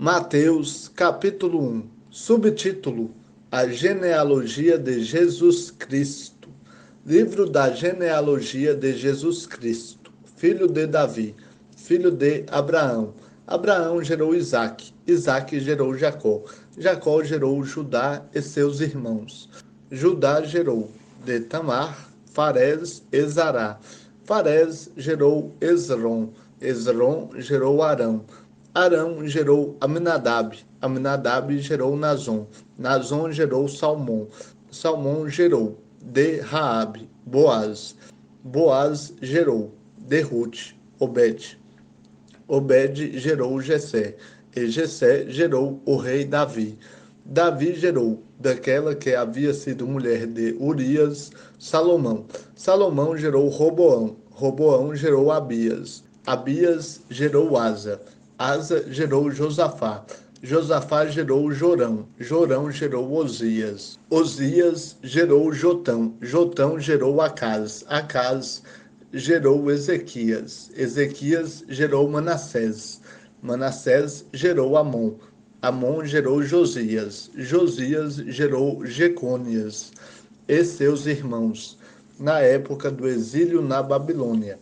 Mateus, capítulo 1, subtítulo: A genealogia de Jesus Cristo. Livro da genealogia de Jesus Cristo, filho de Davi, filho de Abraão. Abraão gerou Isaque, Isaque gerou Jacó, Jacó gerou Judá e seus irmãos. Judá gerou de Tamar, Farés e Zará. Farés gerou Esrom, Esrom gerou Arão. Arão gerou Aminadab, Aminadab gerou Nazon, Nazon gerou Salmão, Salmão gerou de Raabe, Boaz, Boaz gerou de Ruth, Obed, Obed gerou Jessé, e Jessé gerou o rei Davi. Davi gerou daquela que havia sido mulher de Urias, Salomão. Salomão gerou Roboão, Roboão gerou Abias, Abias gerou Asa, Asa gerou Josafá, Josafá gerou Jorão, Jorão gerou Osias, Osias gerou Jotão, Jotão gerou Acaz, Acaz gerou Ezequias, Ezequias gerou Manassés, Manassés gerou Amon, Amon gerou Josias, Josias gerou Jecônias e seus irmãos, na época do exílio na Babilônia.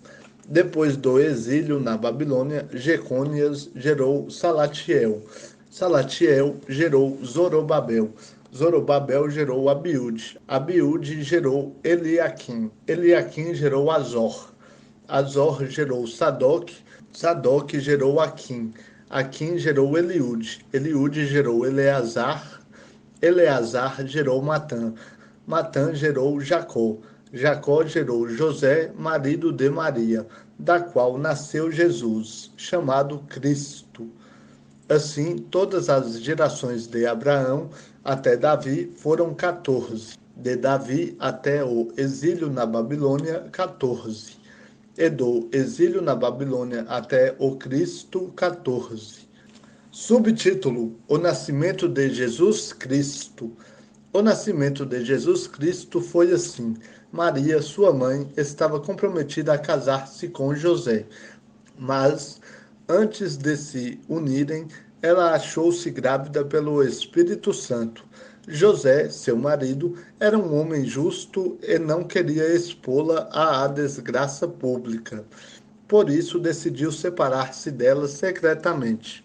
Depois do exílio na Babilônia, Jecônias gerou Salatiel. Salatiel gerou Zorobabel. Zorobabel gerou Abiúde. Abiúde gerou Eliaquim. Eliaquim gerou Azor. Azor gerou Sadoc. Sadoc gerou Aquim. Aquim gerou Eliúde. Eliúde gerou Eleazar. Eleazar gerou Matã. Matã gerou Jacó. Jacó gerou José, marido de Maria, da qual nasceu Jesus, chamado Cristo. Assim, todas as gerações de Abraão até Davi foram 14. De Davi até o exílio na Babilônia, 14. E do exílio na Babilônia até o Cristo, 14. Subtítulo: O nascimento de Jesus Cristo. O nascimento de Jesus Cristo foi assim: Maria, sua mãe, estava comprometida a casar-se com José, mas antes de se unirem, ela achou-se grávida pelo Espírito Santo. José, seu marido, era um homem justo e não queria expô-la à desgraça pública. Por isso, decidiu separar-se dela secretamente.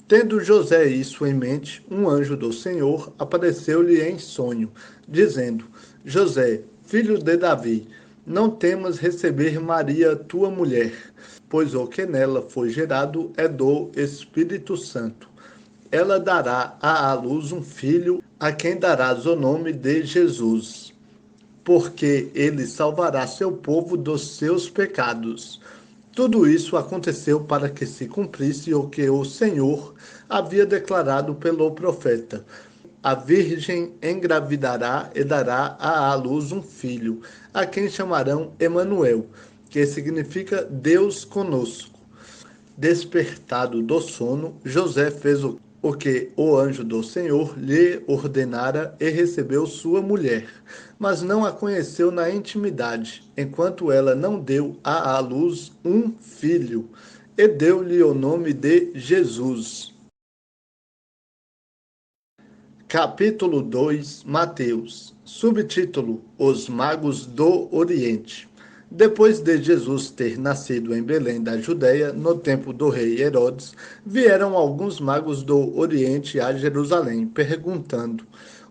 Tendo José isso em mente, um anjo do Senhor apareceu-lhe em sonho, dizendo: José, filho de Davi, não temas receber Maria, tua mulher, pois o que nela foi gerado é do Espírito Santo. Ela dará à luz um filho, a quem darás o nome de Jesus, porque ele salvará seu povo dos seus pecados. Tudo isso aconteceu para que se cumprisse o que o Senhor havia declarado pelo profeta: a virgem engravidará e dará à luz um filho, a quem chamarão Emanuel, que significa Deus conosco. Despertado do sono, José fez o que o anjo do Senhor lhe ordenara e recebeu sua mulher, mas não a conheceu na intimidade, enquanto ela não deu à luz um filho, e deu-lhe o nome de Jesus. Capítulo 2, Mateus. Subtítulo: Os magos do Oriente. Depois de Jesus ter nascido em Belém da Judéia, no tempo do rei Herodes, vieram alguns magos do Oriente a Jerusalém, perguntando: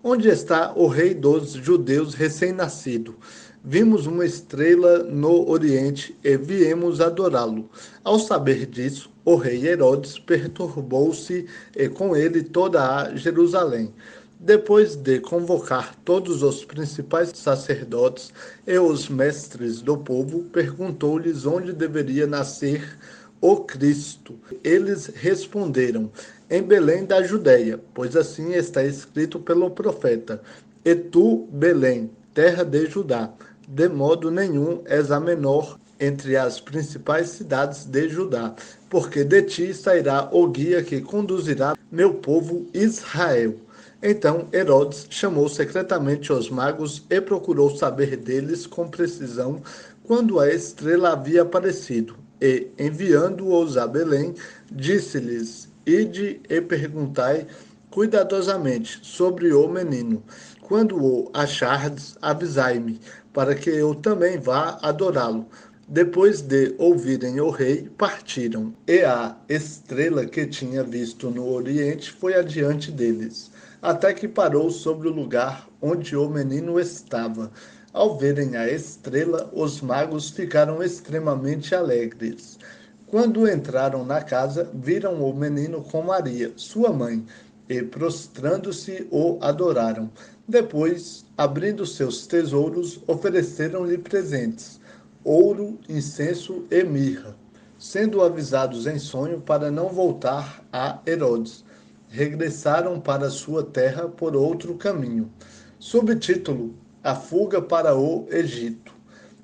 Onde está o rei dos judeus recém-nascido? Vimos uma estrela no Oriente e viemos adorá-lo. Ao saber disso, o rei Herodes perturbou-se e com ele toda a Jerusalém. Depois de convocar todos os principais sacerdotes e os mestres do povo, perguntou-lhes onde deveria nascer o Cristo. Eles responderam: em Belém da Judéia, pois assim está escrito pelo profeta: E tu, Belém, terra de Judá, de modo nenhum és a menor entre as principais cidades de Judá, porque de ti sairá o guia que conduzirá meu povo Israel. Então Herodes chamou secretamente os magos e procurou saber deles com precisão quando a estrela havia aparecido. E, enviando-os a Belém, disse-lhes: Ide e perguntai cuidadosamente sobre o menino. Quando o achardes, avisai-me, para que eu também vá adorá-lo. Depois de ouvirem o rei, partiram, e a estrela que tinha visto no oriente foi adiante deles, até que parou sobre o lugar onde o menino estava. Ao verem a estrela, os magos ficaram extremamente alegres. Quando entraram na casa, viram o menino com Maria, sua mãe, e prostrando-se o adoraram. Depois, abrindo seus tesouros, ofereceram-lhe presentes: ouro, incenso e mirra, sendo avisados em sonho para não voltar a Herodes. Regressaram para sua terra por outro caminho. Subtítulo: A fuga para o Egito.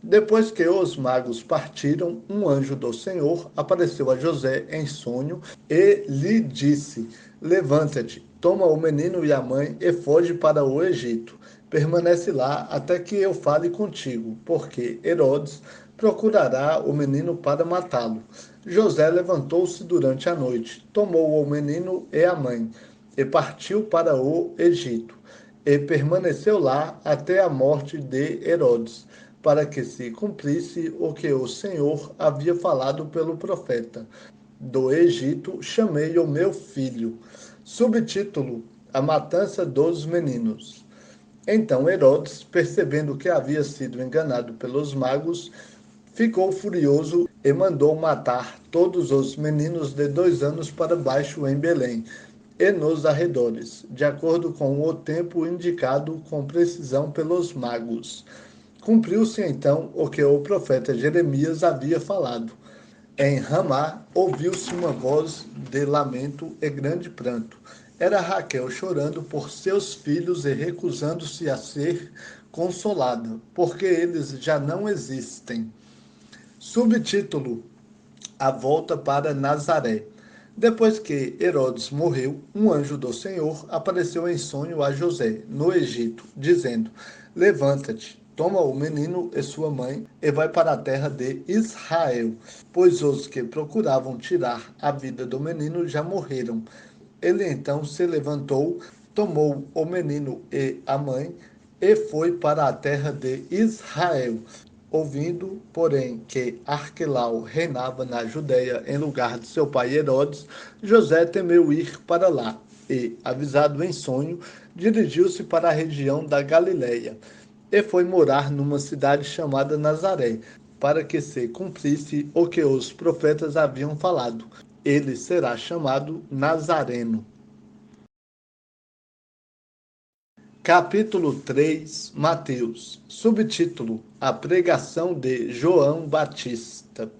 Depois que os magos partiram, um anjo do Senhor apareceu a José em sonho e lhe disse: Levanta-te, toma o menino e a mãe e foge para o Egito. Permanece lá até que eu fale contigo, porque Herodes procurará o menino para matá-lo. José levantou-se durante a noite, tomou o menino e a mãe e partiu para o Egito. E permaneceu lá até a morte de Herodes, para que se cumprisse o que o Senhor havia falado pelo profeta: do Egito chamei o meu filho. Subtítulo: A matança dos meninos. Então Herodes, percebendo que havia sido enganado pelos magos, ficou furioso e mandou matar todos os meninos de 2 anos para baixo em Belém e nos arredores, de acordo com o tempo indicado com precisão pelos magos. Cumpriu-se então o que o profeta Jeremias havia falado. Em Ramá ouviu-se uma voz de lamento e grande pranto. Era Raquel chorando por seus filhos e recusando-se a ser consolada, porque eles já não existem. Subtítulo: A volta para Nazaré. Depois que Herodes morreu, um anjo do Senhor apareceu em sonho a José, no Egito, dizendo: Levanta-te, toma o menino e sua mãe e vai para a terra de Israel, pois os que procuravam tirar a vida do menino já morreram. Ele então se levantou, tomou o menino e a mãe e foi para a terra de Israel. Ouvindo, porém, que Arquelau reinava na Judéia em lugar de seu pai Herodes, José temeu ir para lá e, avisado em sonho, dirigiu-se para a região da Galiléia e foi morar numa cidade chamada Nazaré, para que se cumprisse o que os profetas haviam falado: ele será chamado Nazareno. Capítulo 3, Mateus. Subtítulo: A pregação de João Batista.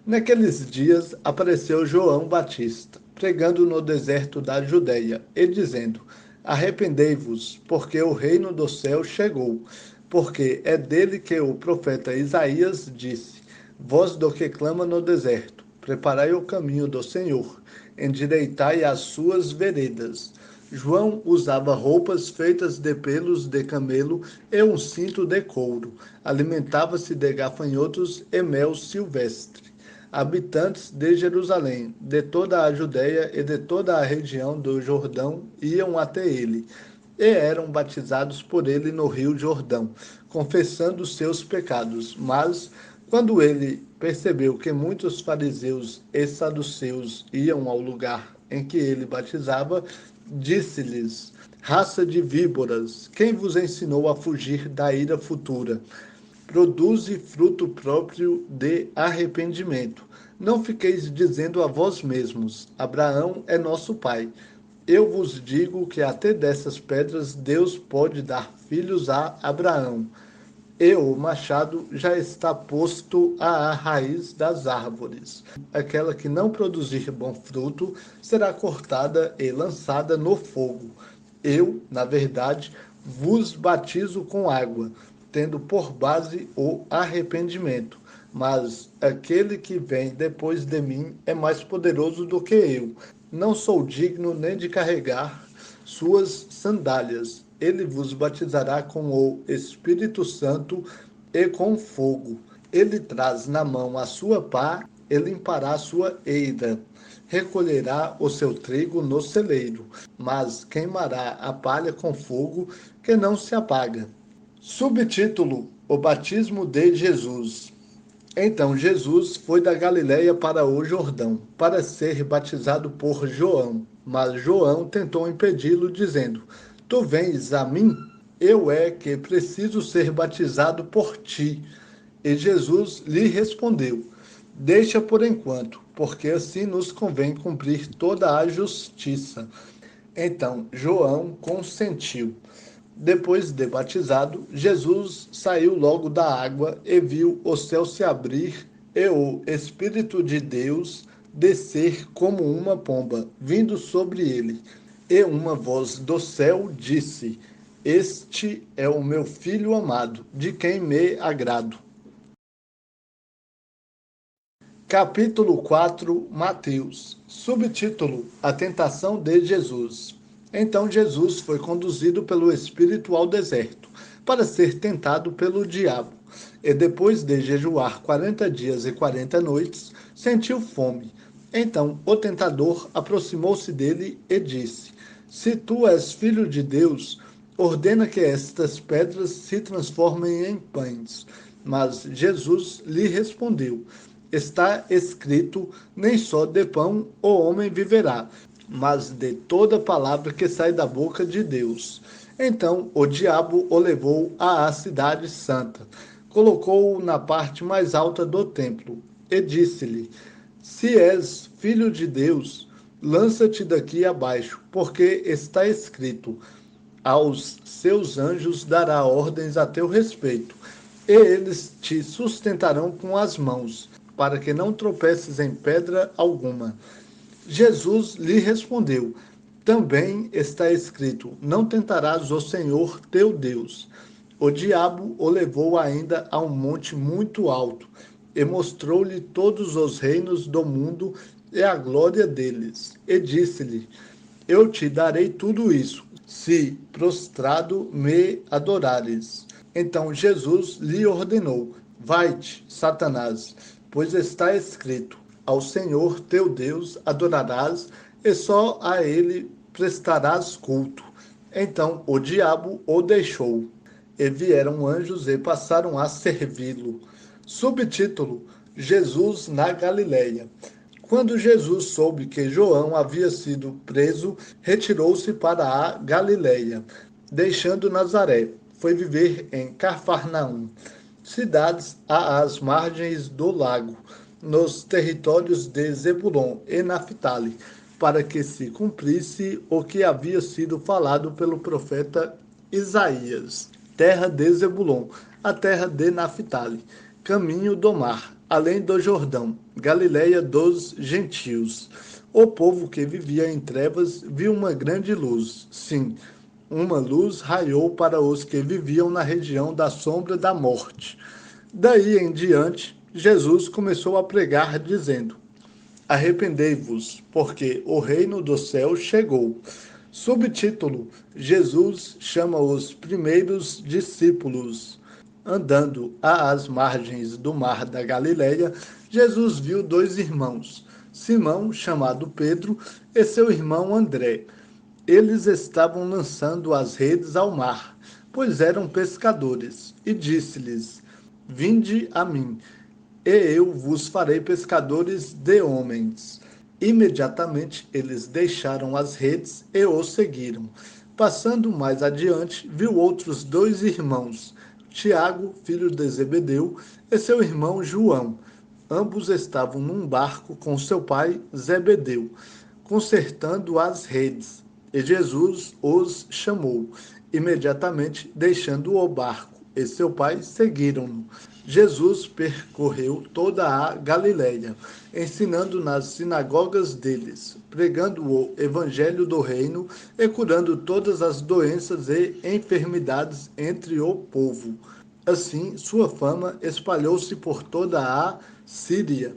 Naqueles dias apareceu João Batista, pregando no deserto da Judéia, e dizendo: Arrependei-vos, porque o reino do céu chegou. Porque é dele que o profeta Isaías disse: Voz do que clama no deserto, preparai o caminho do Senhor, endireitai as suas veredas. João usava roupas feitas de pelos de camelo e um cinto de couro. Alimentava-se de gafanhotos e mel silvestre. Habitantes de Jerusalém, de toda a Judéia e de toda a região do Jordão iam até ele e eram batizados por ele no rio Jordão, confessando seus pecados. Mas, quando ele percebeu que muitos fariseus e saduceus iam ao lugar em que ele batizava, disse-lhes: Raça de víboras, quem vos ensinou a fugir da ira futura? Produze fruto próprio de arrependimento. Não fiqueis dizendo a vós mesmos: Abraão é nosso pai. Eu vos digo que até dessas pedras Deus pode dar filhos a Abraão. E o machado já está posto à raiz das árvores. Aquela que não produzir bom fruto será cortada e lançada no fogo. Eu, na verdade, vos batizo com água, tendo por base o arrependimento. Mas aquele que vem depois de mim é mais poderoso do que eu. Não sou digno nem de carregar suas sandálias. Ele vos batizará com o Espírito Santo e com fogo. Ele traz na mão a sua pá e limpará a sua eira, recolherá o seu trigo no celeiro, mas queimará a palha com fogo que não se apaga. Subtítulo: O batismo de Jesus. Então Jesus foi da Galiléia para o Jordão, para ser batizado por João. Mas João tentou impedi-lo, dizendo: Tu vens a mim? Eu é que preciso ser batizado por ti. E Jesus lhe respondeu: Deixa por enquanto, porque assim nos convém cumprir toda a justiça. Então João consentiu. Depois de batizado, Jesus saiu logo da água e viu o céu se abrir e o Espírito de Deus descer como uma pomba, vindo sobre ele. E uma voz do céu disse: Este é o meu filho amado, de quem me agrado. Capítulo 4, Mateus. Subtítulo: A tentação de Jesus. Então Jesus foi conduzido pelo Espírito ao deserto, para ser tentado pelo diabo. E depois de jejuar 40 dias e 40 noites, sentiu fome. Então o tentador aproximou-se dele e disse: Se tu és filho de Deus, ordena que estas pedras se transformem em pães. Mas Jesus lhe respondeu: Está escrito: nem só de pão o homem viverá, mas de toda palavra que sai da boca de Deus. Então o diabo o levou à cidade santa, colocou-o na parte mais alta do templo e disse-lhe: Se és filho de Deus, lança-te daqui abaixo, porque está escrito: aos seus anjos dará ordens a teu respeito, e eles te sustentarão com as mãos, para que não tropeces em pedra alguma. Jesus lhe respondeu: Também está escrito: Não tentarás o Senhor teu Deus. O diabo o levou ainda a um monte muito alto e mostrou-lhe todos os reinos do mundo e a glória deles. E disse-lhe: Eu te darei tudo isso, se prostrado me adorares. Então Jesus lhe ordenou: Vai-te, Satanás, pois está escrito: Ao Senhor teu Deus adorarás e só a ele prestarás culto. Então o diabo o deixou. E vieram anjos e passaram a servi-lo. Subtítulo: Jesus na Galileia. Quando Jesus soube que João havia sido preso, retirou-se para a Galileia, deixando Nazaré. Foi viver em Cafarnaum, cidades às margens do lago, nos territórios de Zebulon e Naphtali, para que se cumprisse o que havia sido falado pelo profeta Isaías. Terra de Zebulon, a terra de Naphtali, caminho do mar, além do Jordão, Galileia dos gentios. O povo que vivia em trevas viu uma grande luz. Sim, uma luz raiou para os que viviam na região da sombra da morte. Daí em diante, Jesus começou a pregar, dizendo: Arrependei-vos, porque o reino do céu chegou. Subtítulo: Jesus chama os primeiros discípulos. Andando às margens do mar da Galileia, Jesus viu dois irmãos, Simão, chamado Pedro, e seu irmão André. Eles estavam lançando as redes ao mar, pois eram pescadores, e disse-lhes: Vinde a mim, e eu vos farei pescadores de homens. Imediatamente eles deixaram as redes e o seguiram. Passando mais adiante, viu outros dois irmãos, Tiago, filho de Zebedeu, e seu irmão João. Ambos estavam num barco com seu pai Zebedeu, consertando as redes. E Jesus os chamou. Imediatamente, deixando o barco e seu pai, seguiram-no. Jesus percorreu toda a Galileia, ensinando nas sinagogas deles, pregando o evangelho do reino e curando todas as doenças e enfermidades entre o povo. Assim, sua fama espalhou-se por toda a Síria,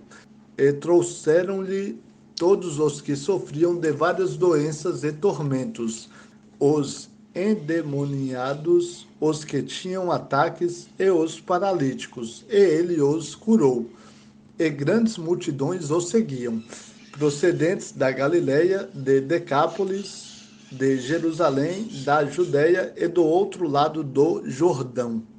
e trouxeram-lhe todos os que sofriam de várias doenças e tormentos, os endemoniados, os que tinham ataques e os paralíticos, e ele os curou. E grandes multidões o seguiam. procedentes da Galileia, de Decápolis, de Jerusalém, da Judéia e do outro lado do Jordão.